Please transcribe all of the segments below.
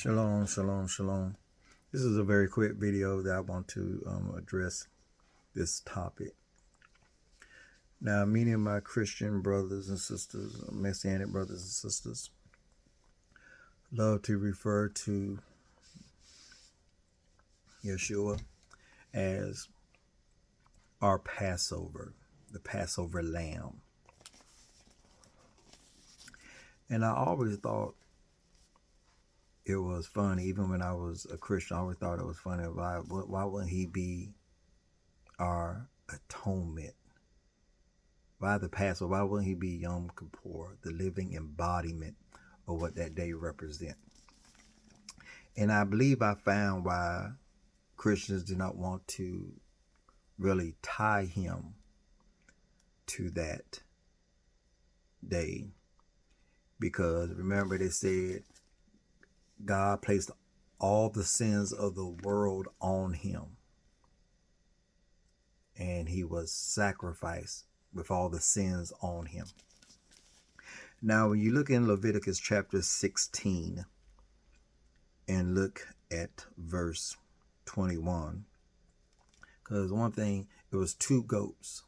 Shalom, shalom, shalom. This is a very quick video that I want to address this topic. Now, many of my Christian brothers and sisters, Messianic brothers and sisters, love to refer to Yeshua as our Passover, the Passover lamb. And I always thought it was funny, even when I was a Christian, I always thought it was funny. Why wouldn't he be our atonement? Why the Passover? Why wouldn't he be Yom Kippur, the living embodiment of what that day represents? And I believe I found why Christians do not want to really tie him to that day. Because remember, they said God placed all the sins of the world on him, and he was sacrificed with all the sins on him. Now, when you look in Leviticus chapter 16 and look at verse 21, because one thing, it was two goats,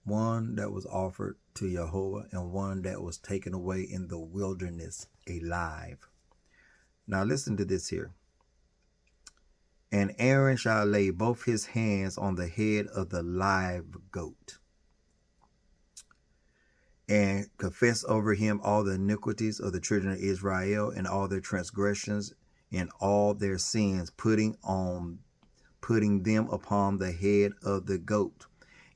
one that was offered to Jehovah and one that was taken away in the wilderness alive. Now listen to this here. And Aaron shall lay both his hands on the head of the live goat and confess over him all the iniquities of the children of Israel and all their transgressions and all their sins, putting them upon the head of the goat,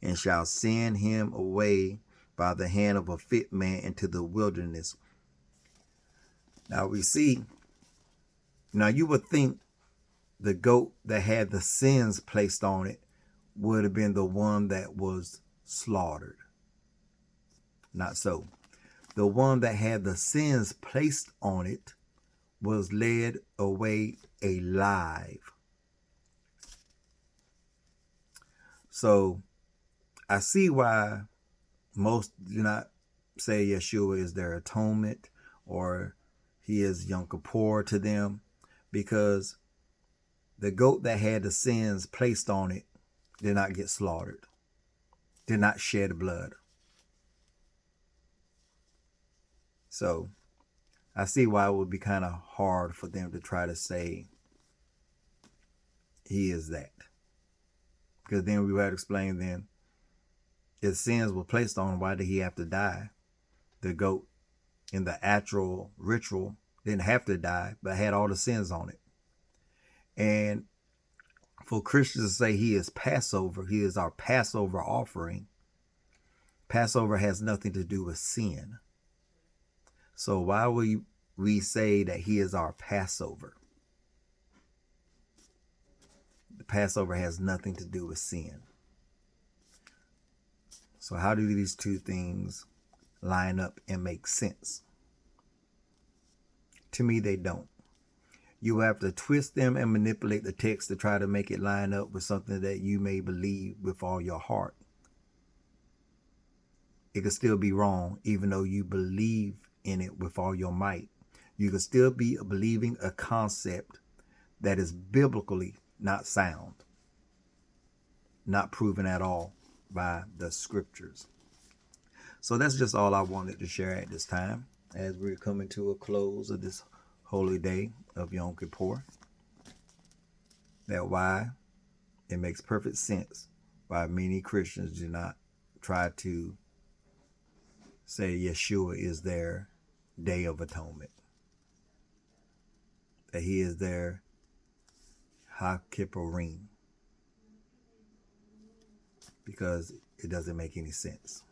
and shall send him away by the hand of a fit man into the wilderness. Now we see, now you would think the goat that had the sins placed on it would have been the one that was slaughtered. Not so. The one that had the sins placed on it was led away alive. So I see why most do not say Yeshua is their atonement or he is Yom Kippur to them, because the goat that had the sins placed on it did not get slaughtered, did not shed blood. So I see why it would be kind of hard for them to try to say he is that. Because then we would have to explain then, if sins were placed on him, why did he have to die? The goat in the actual ritual didn't have to die, but had all the sins on it. And for Christians to say he is Passover, he is our Passover offering, Passover has nothing to do with sin. So why would we say that he is our Passover? The Passover has nothing to do with sin. So how do these two things line up and make sense? To me, they don't. You have to twist them and manipulate the text to try to make it line up with something that you may believe with all your heart. It could still be wrong, even though you believe in it with all your might. You could still be believing a concept that is biblically not sound, not proven at all by the scriptures. So that's just all I wanted to share at this time, as we're coming to a close of this holy day of Yom Kippur. That why it makes perfect sense why many Christians do not try to say Yeshua is their Day of Atonement, that he is their Ha Kippurim, because it doesn't make any sense.